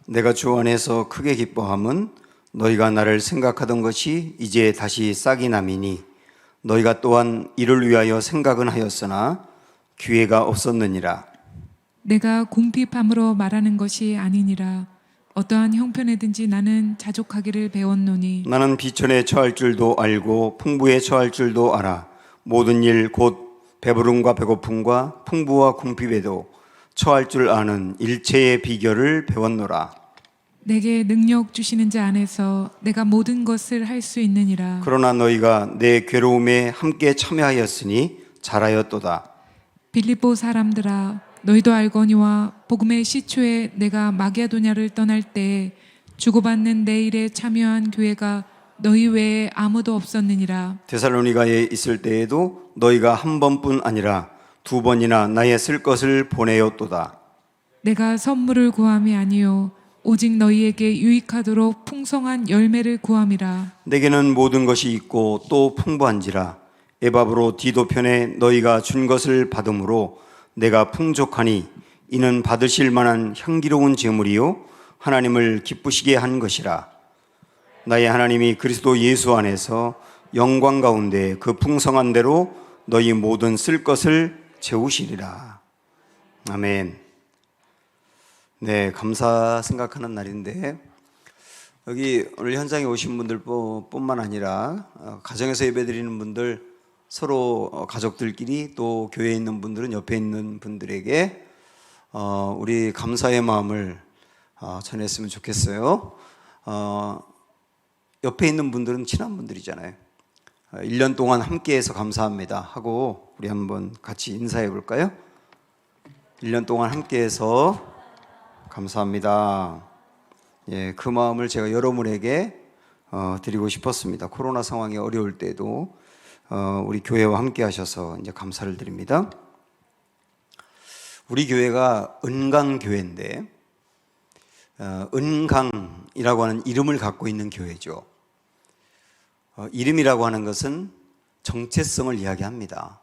내가 주 안에서 크게 기뻐함은 너희가 나를 생각하던 것이 이제 다시 싹이 남이니 너희가 또한 이를 위하여 생각은 하였으나 기회가 없었느니라. 내가 궁핍함으로 말하는 것이 아니니라. 어떠한 형편에든지 나는 자족하기를 배웠노니 나는 비천에 처할 줄도 알고 풍부에 처할 줄도 알아. 모든 일 곧 배부름과 배고픔과 풍부와 궁핍에도 처할 줄 아는 일체의 비결을 배웠노라. 내게 능력 주시는 자 안에서 내가 모든 것을 할 수 있느니라. 그러나 너희가 내 괴로움에 함께 참여하였으니 잘하였도다. 빌립보 사람들아, 너희도 알거니와 복음의 시초에 내가 마게도냐를 떠날 때 주고받는 내 일에 참여한 교회가 너희 외에 아무도 없었느니라. 데살로니가에 있을 때에도 너희가 한 번뿐 아니라 두 번이나 나의 쓸 것을 보내었도다. 내가 선물을 구함이 아니요 오직 너희에게 유익하도록 풍성한 열매를 구함이라. 내게는 모든 것이 있고 또 풍부한지라. 에바브로 디도 편에 너희가 준 것을 받음으로 내가 풍족하니 이는 받으실 만한 향기로운 제물이요 하나님을 기쁘시게 한 것이라. 나의 하나님이 그리스도 예수 안에서 영광 가운데 그 풍성한 대로 너희 모든 쓸 것을 채우시리라. 아멘. 네, 감사 생각하는 날인데 여기 오늘 현장에 오신 분들 뿐만 아니라 가정에서 예배드리는 분들, 서로 가족들끼리, 또 교회에 있는 분들은 옆에 있는 분들에게 우리 감사의 마음을 전했으면 좋겠어요. 옆에 있는 분들은 친한 분들이잖아요. 1년 동안 함께해서 감사합니다 하고 우리 한번 같이 인사해 볼까요? 1년 동안 함께해서 감사합니다. 예, 그 마음을 제가 여러분에게 드리고 싶었습니다. 코로나 상황이 어려울 때도 우리 교회와 함께 하셔서 이제 감사를 드립니다. 우리 교회가 은강교회인데 은강이라고 하는 이름을 갖고 있는 교회죠. 이름이라고 하는 것은 정체성을 이야기합니다.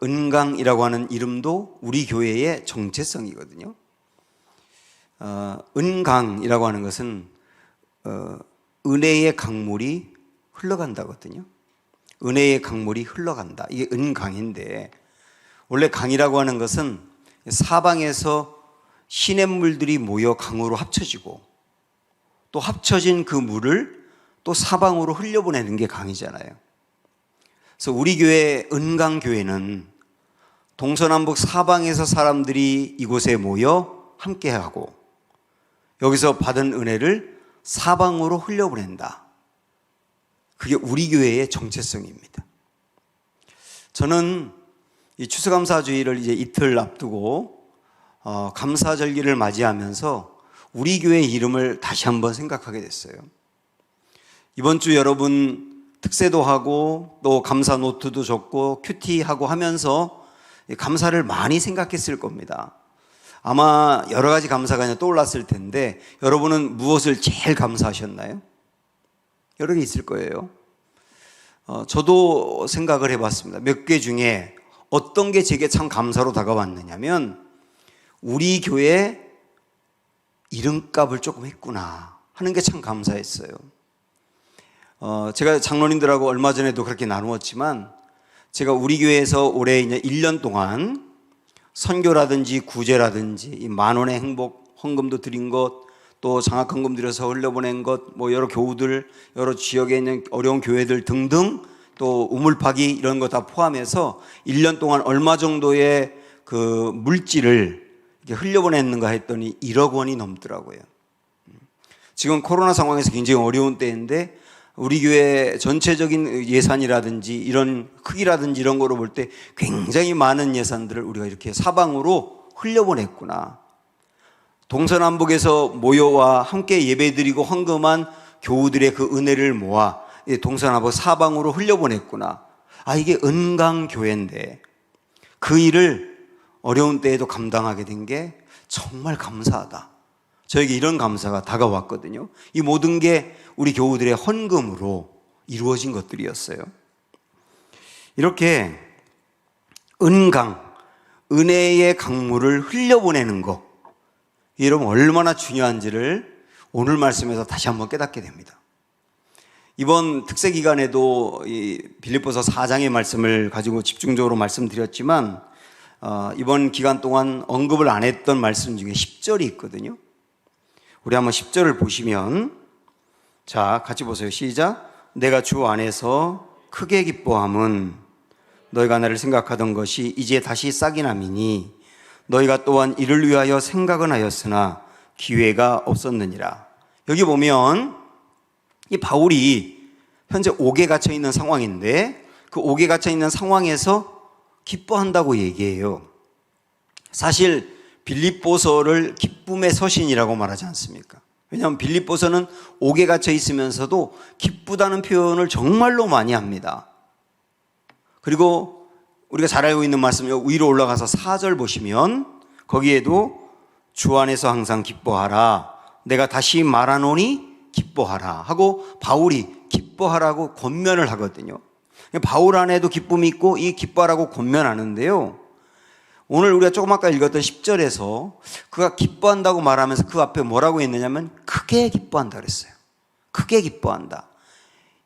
은강이라고 하는 이름도 우리 교회의 정체성이거든요. 은강이라고 하는 것은 은혜의 강물이 흘러간다거든요. 은혜의 강물이 흘러간다. 이게 은강인데, 원래 강이라고 하는 것은 사방에서 시냇물들이 모여 강으로 합쳐지고 또 합쳐진 그 물을 또 사방으로 흘려보내는 게 강이잖아요. 그래서 우리 교회 은강교회는 동서남북 사방에서 사람들이 이곳에 모여 함께하고 여기서 받은 은혜를 사방으로 흘려보낸다. 그게 우리 교회의 정체성입니다. 저는 이 추수감사주의를 이제 이틀 앞두고 감사절기를 맞이하면서 우리 교회의 이름을 다시 한번 생각하게 됐어요. 이번 주 여러분 특세도 하고 또 감사 노트도 적고 큐티하고 하면서 감사를 많이 생각했을 겁니다. 아마 여러 가지 감사가 떠올랐을 텐데 여러분은 무엇을 제일 감사하셨나요? 여러 개 있을 거예요. 저도 생각을 해봤습니다. 몇 개 중에 어떤 게 제게 참 감사로 다가왔느냐면 우리 교회 이름값을 조금 했구나 하는 게 참 감사했어요. 제가 장로님들하고 얼마 전에도 그렇게 나누었지만 제가 우리 교회에서 올해 이제 1년 동안 선교라든지 구제라든지 이 만원의 행복 헌금도 드린 것, 또 장학헌금 들여서 흘려보낸 것, 뭐 여러 교우들, 여러 지역에 있는 어려운 교회들 등등, 또 우물파기 이런 거 다 포함해서 1년 동안 얼마 정도의 그 물질을 이렇게 흘려보냈는가 했더니 1억 원이 넘더라고요. 지금 코로나 상황에서 굉장히 어려운 때인데 우리 교회 전체적인 예산이라든지 이런 크기라든지 이런 거로 볼 때 굉장히 많은 예산들을 우리가 이렇게 사방으로 흘려보냈구나. 동서남북에서 모여와 함께 예배드리고 헌금한 교우들의 그 은혜를 모아 동서남북 사방으로 흘려보냈구나. 이게 은강교회인데 그 일을 어려운 때에도 감당하게 된 게 정말 감사하다. 저에게 이런 감사가 다가왔거든요. 이 모든 게 우리 교우들의 헌금으로 이루어진 것들이었어요. 이렇게 은강, 은혜의 강물을 흘려보내는 것, 여러분 얼마나 중요한지를 오늘 말씀에서 다시 한번 깨닫게 됩니다. 이번 특세 기간에도 이 빌립보서 4장의 말씀을 가지고 집중적으로 말씀드렸지만 이번 기간 동안 언급을 안 했던 말씀 중에 10절이 있거든요. 우리 한번 10절을 보시면, 자, 같이 보세요. 시작. 내가 주 안에서 크게 기뻐함은 너희가 나를 생각하던 것이 이제 다시 싹이 남이니 너희가 또한 이를 위하여 생각은 하였으나 기회가 없었느니라. 여기 보면 이 바울이 현재 옥에 갇혀 있는 상황인데 그 옥에 갇혀 있는 상황에서 기뻐한다고 얘기해요. 사실 빌립보서를 기쁨의 서신이라고 말하지 않습니까? 왜냐하면 빌립보서는 옥에 갇혀 있으면서도 기쁘다는 표현을 정말로 많이 합니다. 그리고 우리가 잘 알고 있는 말씀 위로 올라가서 4절 보시면 거기에도 주 안에서 항상 기뻐하라. 내가 다시 말하노니 기뻐하라 하고 바울이 기뻐하라고 권면을 하거든요. 바울 안에도 기쁨이 있고 이 기뻐하라고 권면하는데요. 오늘 우리가 조금 아까 읽었던 10절에서 그가 기뻐한다고 말하면서 그 앞에 뭐라고 했느냐면 크게 기뻐한다 그랬어요. 크게 기뻐한다.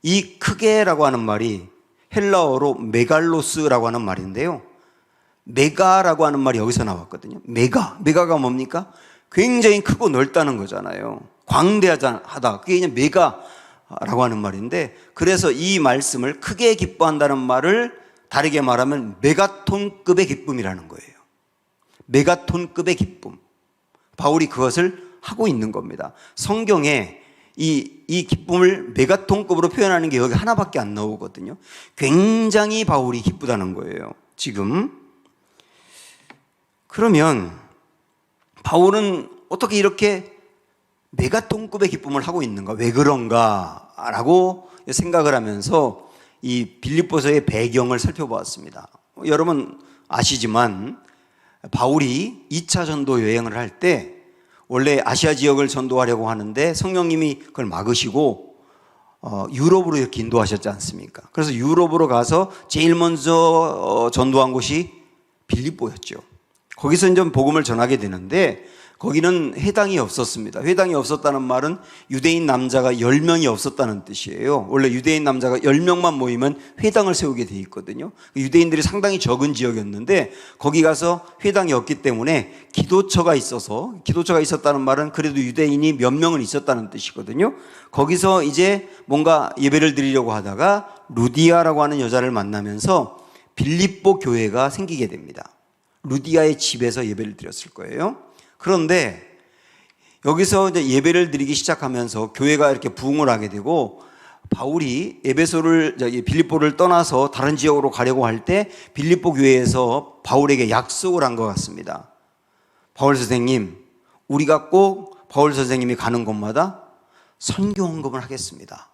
이 크게라고 하는 말이 헬라어로 메갈로스라고 하는 말인데요. 메가라고 하는 말이 여기서 나왔거든요. 메가가 뭡니까? 굉장히 크고 넓다는 거잖아요. 광대하다. 그게 그냥 메가라고 하는 말인데, 그래서 이 말씀을 크게 기뻐한다는 말을 다르게 말하면 메가톤급의 기쁨이라는 거예요. 메가톤급의 기쁨. 바울이 그것을 하고 있는 겁니다. 성경에 이 기쁨을 메가톤급으로 표현하는 게 여기 하나밖에 안 나오거든요. 굉장히 바울이 기쁘다는 거예요, 지금. 그러면 바울은 어떻게 이렇게 메가톤급의 기쁨을 하고 있는가? 왜 그런가? 라고 생각을 하면서 이 빌립보서의 배경을 살펴보았습니다. 여러분 아시지만 바울이 2차 전도 여행을 할 때 원래 아시아 지역을 전도하려고 하는데 성령님이 그걸 막으시고 유럽으로 이렇게 인도하셨지 않습니까? 그래서 유럽으로 가서 제일 먼저 전도한 곳이 빌립보였죠. 거기서 이제 복음을 전하게 되는데 거기는 회당이 없었습니다. 회당이 없었다는 말은 유대인 남자가 10명이 없었다는 뜻이에요. 원래 유대인 남자가 10명만 모이면 회당을 세우게 돼 있거든요. 유대인들이 상당히 적은 지역이었는데 거기 가서 회당이 없기 때문에 기도처가 있었다는 말은 그래도 유대인이 몇 명은 있었다는 뜻이거든요. 거기서 이제 뭔가 예배를 드리려고 하다가 루디아라고 하는 여자를 만나면서 빌립보 교회가 생기게 됩니다. 루디아의 집에서 예배를 드렸을 거예요. 그런데 여기서 이제 예배를 드리기 시작하면서 교회가 이렇게 부흥을 하게 되고 바울이 빌립보를 떠나서 다른 지역으로 가려고 할 때 빌립보 교회에서 바울에게 약속을 한 것 같습니다. 바울 선생님, 우리가 꼭 바울 선생님이 가는 곳마다 선교 헌금을 하겠습니다.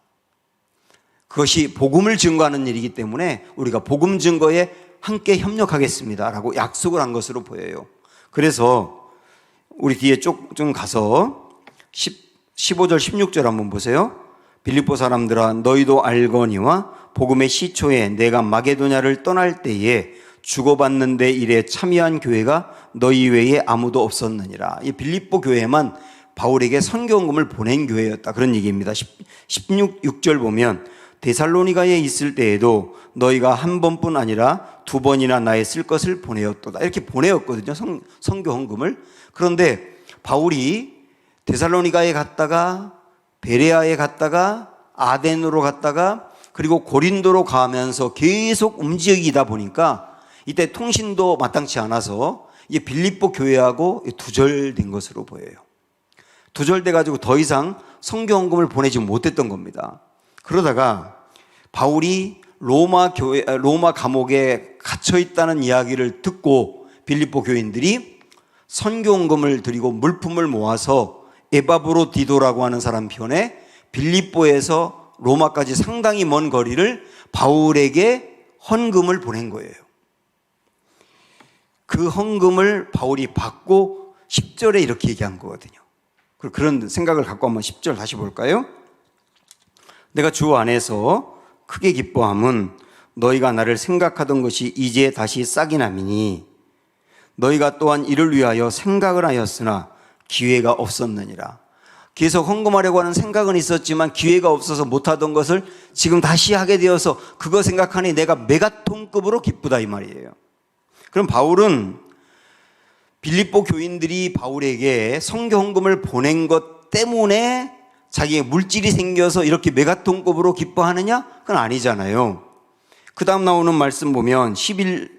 그것이 복음을 증거하는 일이기 때문에 우리가 복음 증거에 함께 협력하겠습니다 라고 약속을 한 것으로 보여요. 그래서 우리 뒤에 좀 가서 15절 16절 한번 보세요. 빌립보 사람들아 너희도 알거니와 복음의 시초에 내가 마게도냐를 떠날 때에 주고받는 데 일에 참여한 교회가 너희 외에 아무도 없었느니라. 이 빌립보 교회만 바울에게 선교헌금을 보낸 교회였다, 그런 얘기입니다. 16절 보면 데살로니가에 있을 때에도 너희가 한 번뿐 아니라 두 번이나 나의 쓸 것을 보내었도다. 이렇게 보내었거든요, 선교 헌금을. 그런데 바울이 데살로니가에 갔다가 베레아에 갔다가 아덴으로 갔다가 그리고 고린도로 가면서 계속 움직이다 보니까 이때 통신도 마땅치 않아서 이 빌립보 교회하고 두절된 것으로 보여요. 두절돼 가지고 더 이상 선교 헌금을 보내지 못했던 겁니다. 그러다가 바울이 로마 감옥에 갇혀 있다는 이야기를 듣고 빌립보 교인들이 선교헌금을 드리고 물품을 모아서 에바브로디도라고 하는 사람 편에 빌립보에서 로마까지 상당히 먼 거리를 바울에게 헌금을 보낸 거예요. 그 헌금을 바울이 받고 10절에 이렇게 얘기한 거거든요. 그런 생각을 갖고 한번 10절 다시 볼까요? 내가 주 안에서 크게 기뻐함은 너희가 나를 생각하던 것이 이제 다시 싹이 남이니 너희가 또한 이를 위하여 생각을 하였으나 기회가 없었느니라. 계속 헌금하려고 하는 생각은 있었지만 기회가 없어서 못하던 것을 지금 다시 하게 되어서 그거 생각하니 내가 메가톤급으로 기쁘다 이 말이에요. 그럼 바울은 빌립보 교인들이 바울에게 선교 헌금을 보낸 것 때문에 자기의 물질이 생겨서 이렇게 메가톤급으로 기뻐하느냐? 그건 아니잖아요. 그 다음 나오는 말씀 보면 11절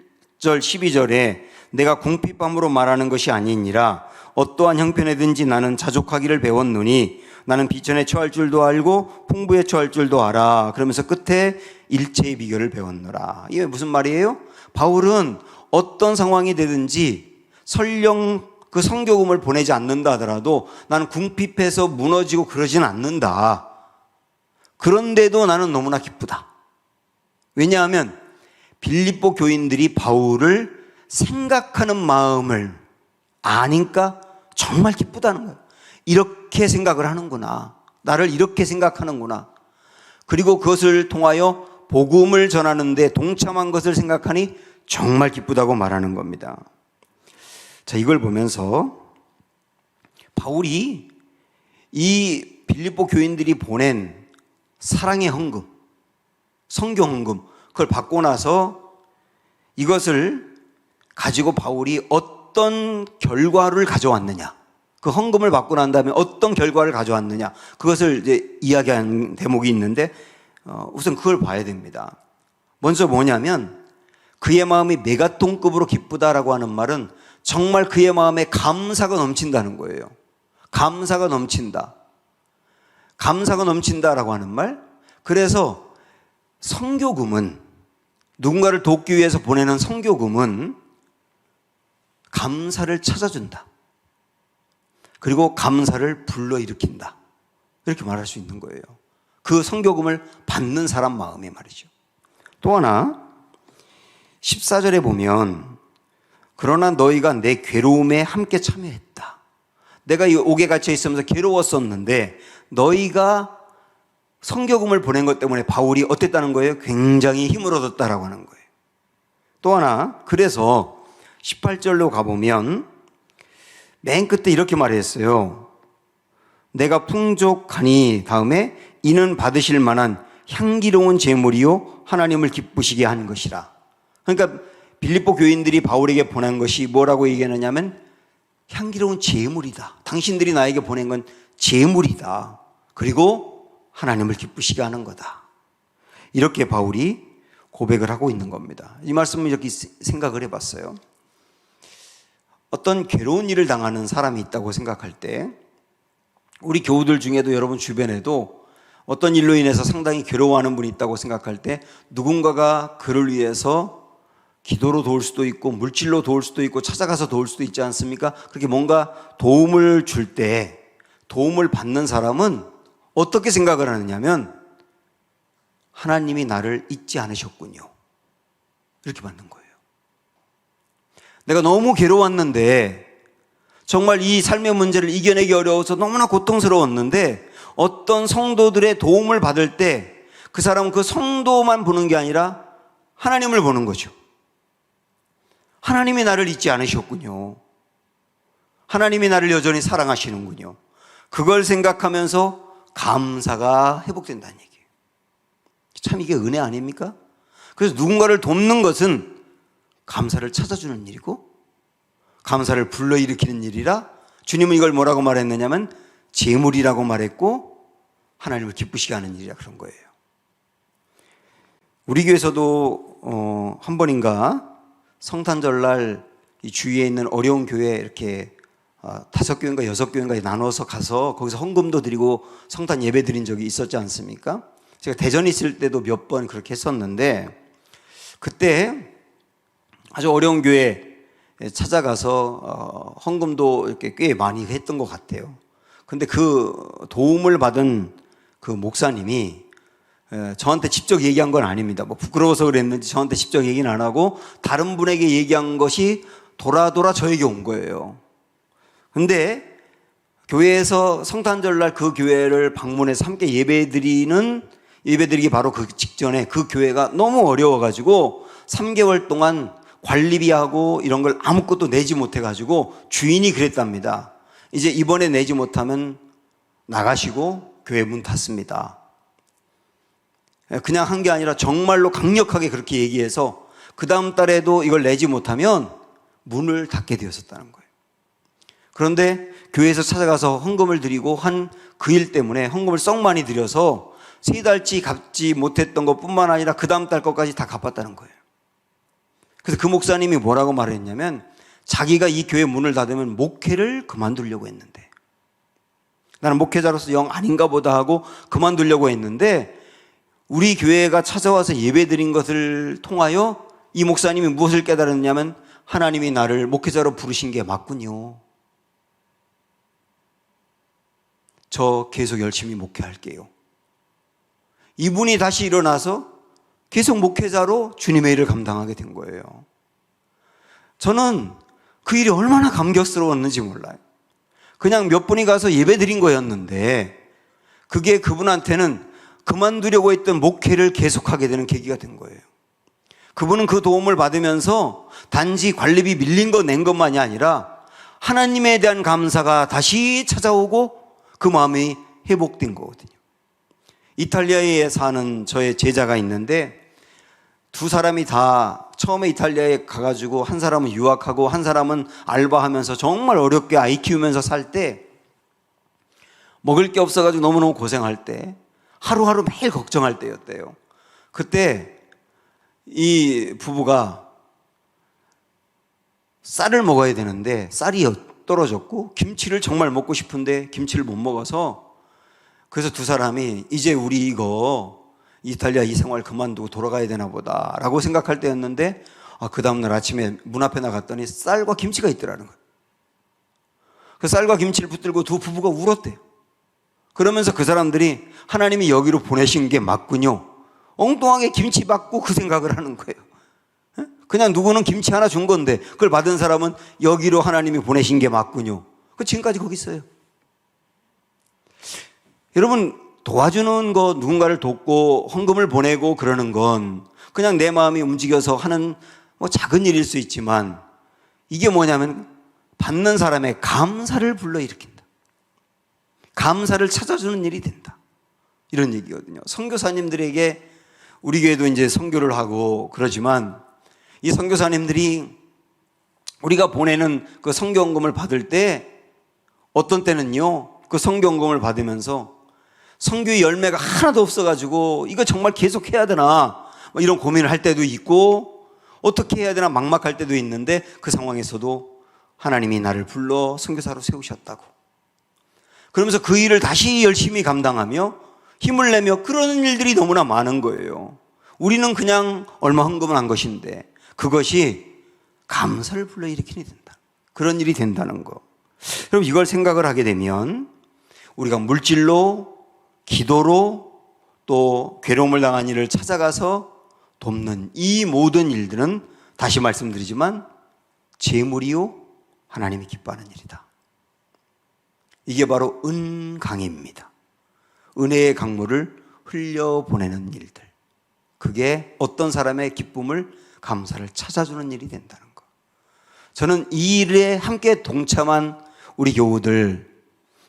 12절에 내가 궁핍함으로 말하는 것이 아니니라. 어떠한 형편에든지 나는 자족하기를 배웠노니 나는 비천에 처할 줄도 알고 풍부에 처할 줄도 알아. 그러면서 끝에 일체의 비결을 배웠노라. 이게 무슨 말이에요? 바울은 어떤 상황이 되든지 설령 그 선교금을 보내지 않는다 하더라도 나는 궁핍해서 무너지고 그러진 않는다. 그런데도 나는 너무나 기쁘다. 왜냐하면 빌립보 교인들이 바울을 생각하는 마음을 아니까 정말 기쁘다는 거예요. 이렇게 생각을 하는구나. 나를 이렇게 생각하는구나. 그리고 그것을 통하여 복음을 전하는데 동참한 것을 생각하니 정말 기쁘다고 말하는 겁니다. 자, 이걸 보면서 바울이 이 빌립보 교인들이 보낸 사랑의 헌금, 선교 헌금, 그걸 받고 나서 이것을 가지고 바울이 어떤 결과를 가져왔느냐, 그 헌금을 받고 난 다음에 어떤 결과를 가져왔느냐, 그것을 이제 이야기한 대목이 있는데 우선 그걸 봐야 됩니다. 먼저 뭐냐면 그의 마음이 메가톤급으로 기쁘다라고 하는 말은 정말 그의 마음에 감사가 넘친다는 거예요. 감사가 넘친다. 감사가 넘친다라고 하는 말. 그래서 선교금은, 누군가를 돕기 위해서 보내는 선교금은 감사를 찾아준다. 그리고 감사를 불러일으킨다. 이렇게 말할 수 있는 거예요. 그 선교금을 받는 사람 마음에 말이죠. 또 하나 14절에 보면 그러나 너희가 내 괴로움에 함께 참여했다. 내가 이 옥에 갇혀 있으면서 괴로웠었는데 너희가 선교금을 보낸 것 때문에 바울이 어땠다는 거예요? 굉장히 힘을 얻었다라고 하는 거예요. 또 하나, 그래서 18절로 가보면 맨 끝에 이렇게 말했어요. 내가 풍족하니, 다음에 이는 받으실 만한 향기로운 제물이요 하나님을 기쁘시게 하는 것이라. 그러니까 빌립보 교인들이 바울에게 보낸 것이 뭐라고 얘기하느냐면 향기로운 제물이다. 당신들이 나에게 보낸 건 제물이다. 그리고 하나님을 기쁘시게 하는 거다. 이렇게 바울이 고백을 하고 있는 겁니다. 이 말씀을 이렇게 생각을 해봤어요. 어떤 괴로운 일을 당하는 사람이 있다고 생각할 때 우리 교우들 중에도 여러분 주변에도 어떤 일로 인해서 상당히 괴로워하는 분이 있다고 생각할 때 누군가가 그를 위해서 기도로 도울 수도 있고 물질로 도울 수도 있고 찾아가서 도울 수도 있지 않습니까? 그렇게 뭔가 도움을 줄 때 도움을 받는 사람은 어떻게 생각을 하느냐면 하나님이 나를 잊지 않으셨군요. 이렇게 받는 거예요. 내가 너무 괴로웠는데 정말 이 삶의 문제를 이겨내기 어려워서 너무나 고통스러웠는데 어떤 성도들의 도움을 받을 때 그 사람은 그 성도만 보는 게 아니라 하나님을 보는 거죠. 하나님이 나를 잊지 않으셨군요. 하나님이 나를 여전히 사랑하시는군요. 그걸 생각하면서 감사가 회복된다는 얘기예요. 참 이게 은혜 아닙니까? 그래서 누군가를 돕는 것은 감사를 찾아주는 일이고 감사를 불러일으키는 일이라 주님은 이걸 뭐라고 말했느냐면 제물이라고 말했고 하나님을 기쁘시게 하는 일이라 그런 거예요. 우리 교회에서도 한 번인가 성탄절날 이 주위에 있는 어려운 교회 이렇게 5교회인가 6교회인가 나눠서 가서 거기서 헌금도 드리고 성탄 예배 드린 적이 있었지 않습니까? 제가 대전에 있을 때도 몇 번 그렇게 했었는데 그때 아주 어려운 교회 찾아가서 헌금도 이렇게 꽤 많이 했던 것 같아요. 근데 그 도움을 받은 그 목사님이 저한테 직접 얘기한 건 아닙니다. 뭐 부끄러워서 그랬는지 저한테 직접 얘기는 안 하고 다른 분에게 얘기한 것이 돌아 저에게 온 거예요. 근데 교회에서 성탄절날 그 교회를 방문해서 함께 예배드리기 바로 그 직전에 그 교회가 너무 어려워가지고 3개월 동안 관리비하고 이런 걸 아무것도 내지 못해가지고 주인이 그랬답니다. 이제 이번에 내지 못하면 나가시고 교회 문 닫습니다. 그냥 한 게 아니라 정말로 강력하게 그렇게 얘기해서 그 다음 달에도 이걸 내지 못하면 문을 닫게 되었었다는 거예요. 그런데 교회에서 찾아가서 헌금을 드리고 한 그 일 때문에 헌금을 썩 많이 드려서 3달치 갚지 못했던 것뿐만 아니라 그 다음 달 것까지 다 갚았다는 거예요. 그래서 그 목사님이 뭐라고 말을 했냐면 자기가 이 교회 문을 닫으면 목회를 그만두려고 했는데, 나는 목회자로서 영 아닌가 보다 하고 그만두려고 했는데, 우리 교회가 찾아와서 예배 드린 것을 통하여 이 목사님이 무엇을 깨달았냐면 하나님이 나를 목회자로 부르신 게 맞군요. 저 계속 열심히 목회할게요. 이분이 다시 일어나서 계속 목회자로 주님의 일을 감당하게 된 거예요. 저는 그 일이 얼마나 감격스러웠는지 몰라요. 그냥 몇 분이 가서 예배 드린 거였는데 그게 그분한테는 그만두려고 했던 목회를 계속하게 되는 계기가 된 거예요. 그분은 그 도움을 받으면서 단지 관리비 밀린 거 낸 것만이 아니라 하나님에 대한 감사가 다시 찾아오고 그 마음이 회복된 거거든요. 이탈리아에 사는 저의 제자가 있는데 두 사람이 다 처음에 이탈리아에 가가지고 한 사람은 유학하고 한 사람은 알바하면서 정말 어렵게 아이 키우면서 살 때 먹을 게 없어가지고 너무너무 고생할 때 하루하루 매일 걱정할 때였대요. 그때 이 부부가 쌀을 먹어야 되는데 쌀이 떨어졌고 김치를 정말 먹고 싶은데 김치를 못 먹어서, 그래서 두 사람이 이제 우리 이거 이탈리아 이 생활 그만두고 돌아가야 되나 보다 라고 생각할 때였는데, 그 다음날 아침에 문 앞에 나갔더니 쌀과 김치가 있더라는 거예요. 그 쌀과 김치를 붙들고 두 부부가 울었대요. 그러면서 그 사람들이 하나님이 여기로 보내신 게 맞군요. 엉뚱하게 김치 받고 그 생각을 하는 거예요. 그냥 누구는 김치 하나 준 건데 그걸 받은 사람은 여기로 하나님이 보내신 게 맞군요. 지금까지 거기 있어요. 여러분, 도와주는 거, 누군가를 돕고 헌금을 보내고 그러는 건 그냥 내 마음이 움직여서 하는 작은 일일 수 있지만, 이게 뭐냐면 받는 사람의 감사를 불러일으킨다. 감사를 찾아주는 일이 된다. 이런 얘기거든요. 선교사님들에게 우리 교회도 이제 선교를 하고 그러지만 이 선교사님들이 우리가 보내는 그 선교헌금을 받을 때 어떤 때는요, 그 선교헌금을 받으면서 선교의 열매가 하나도 없어가지고 이거 정말 계속 해야 되나 이런 고민을 할 때도 있고, 어떻게 해야 되나 막막할 때도 있는데 그 상황에서도 하나님이 나를 불러 선교사로 세우셨다고 그러면서 그 일을 다시 열심히 감당하며 힘을 내며 그러는 일들이 너무나 많은 거예요. 우리는 그냥 얼마 헌금을 한 것인데 그것이 감사를 불러일으키게 된다. 그런 일이 된다는 거. 여러분, 이걸 생각을 하게 되면 우리가 물질로, 기도로, 또 괴로움을 당한 이를 찾아가서 돕는 이 모든 일들은 다시 말씀드리지만 재물이요 하나님이 기뻐하는 일이다. 이게 바로 은강입니다. 은혜의 강물을 흘려보내는 일들. 그게 어떤 사람의 기쁨을, 감사를 찾아주는 일이 된다는 거. 저는 이 일에 함께 동참한 우리 교우들,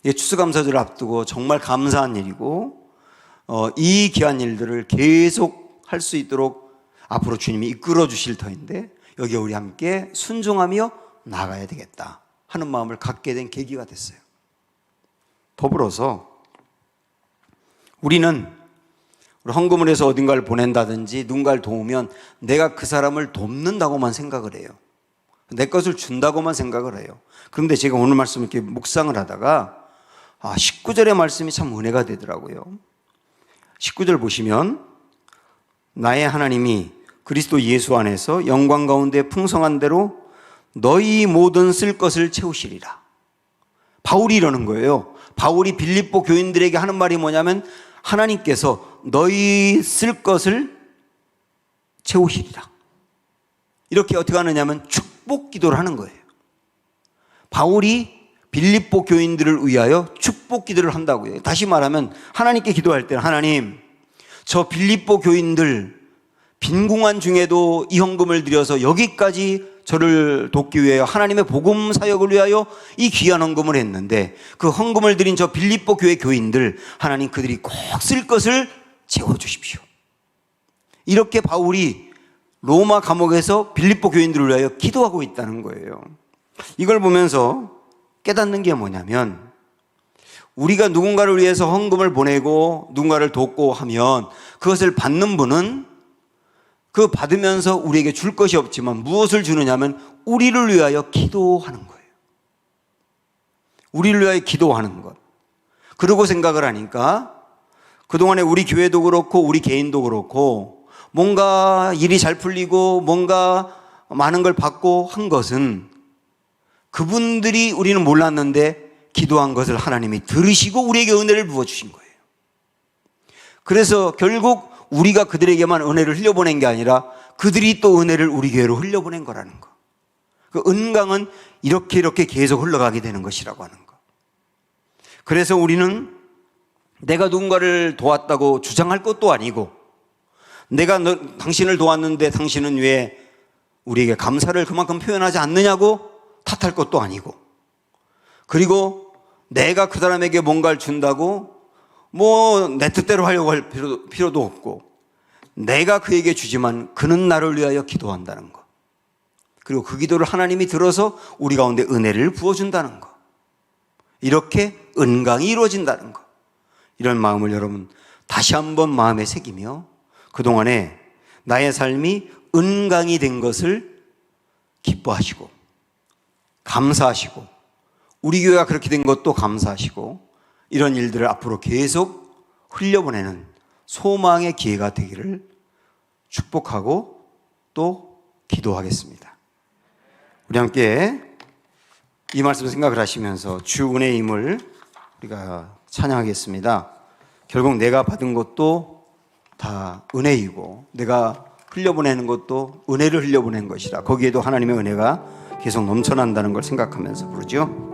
추수감사절을 앞두고 정말 감사한 일이고, 이 귀한 일들을 계속 할 수 있도록 앞으로 주님이 이끌어 주실 터인데 여기에 우리 함께 순종하며 나가야 되겠다 하는 마음을 갖게 된 계기가 됐어요. 더불어서 우리는 헌금을 해서 어딘가를 보낸다든지 누군가를 도우면 내가 그 사람을 돕는다고만 생각을 해요. 내 것을 준다고만 생각을 해요. 그런데 제가 오늘 말씀 이렇게 묵상을 하다가 19절의 말씀이 참 은혜가 되더라고요. 19절 보시면 나의 하나님이 그리스도 예수 안에서 영광 가운데 풍성한 대로 너희 모든 쓸 것을 채우시리라. 바울이 이러는 거예요. 바울이 빌립보 교인들에게 하는 말이 뭐냐면 하나님께서 너희 쓸 것을 채우시리라. 이렇게 어떻게 하느냐면 축복 기도를 하는 거예요. 바울이 빌립보 교인들을 위하여 축복 기도를 한다고요. 다시 말하면 하나님께 기도할 때는 하나님, 저 빌립보 교인들 빈궁한 중에도 이 헌금을 드려서 여기까지 저를 돕기 위하여 하나님의 복음 사역을 위하여 이 귀한 헌금을 했는데 그 헌금을 드린 저 빌립보 교회 교인들 하나님 그들이 꼭 쓸 것을 채워주십시오. 이렇게 바울이 로마 감옥에서 빌립보 교인들을 위하여 기도하고 있다는 거예요. 이걸 보면서 깨닫는 게 뭐냐면 우리가 누군가를 위해서 헌금을 보내고 누군가를 돕고 하면 그것을 받는 분은 그 받으면서 우리에게 줄 것이 없지만 무엇을 주느냐면 우리를 위하여 기도하는 거예요. 우리를 위하여 기도하는 것. 그러고 생각을 하니까 그동안에 우리 교회도 그렇고 우리 개인도 그렇고 뭔가 일이 잘 풀리고 뭔가 많은 걸 받고 한 것은 그분들이 우리는 몰랐는데 기도한 것을 하나님이 들으시고 우리에게 은혜를 부어주신 거예요. 그래서 결국 우리가 그들에게만 은혜를 흘려보낸 게 아니라 그들이 또 은혜를 우리 교회로 흘려보낸 거라는 거. 그 은강은 이렇게 계속 흘러가게 되는 것이라고 하는 거. 그래서 우리는 내가 누군가를 도왔다고 주장할 것도 아니고 내가 당신을 도왔는데 당신은 왜 우리에게 감사를 그만큼 표현하지 않느냐고 탓할 것도 아니고 그리고 내가 그 사람에게 뭔가를 준다고 뭐 내 뜻대로 하려고 할 필요도 없고 내가 그에게 주지만 그는 나를 위하여 기도한다는 것. 그리고 그 기도를 하나님이 들어서 우리 가운데 은혜를 부어준다는 것. 이렇게 은강이 이루어진다는 것. 이런 마음을 여러분 다시 한번 마음에 새기며 그동안에 나의 삶이 은강이 된 것을 기뻐하시고 감사하시고 우리 교회가 그렇게 된 것도 감사하시고 이런 일들을 앞으로 계속 흘려보내는 소망의 기회가 되기를 축복하고 또 기도하겠습니다. 우리 함께 이 말씀 생각을 하시면서 주 은혜의 힘을 우리가 찬양하겠습니다. 결국 내가 받은 것도 다 은혜이고 내가 흘려보내는 것도 은혜를 흘려보낸 것이라 거기에도 하나님의 은혜가 계속 넘쳐난다는 걸 생각하면서 부르죠.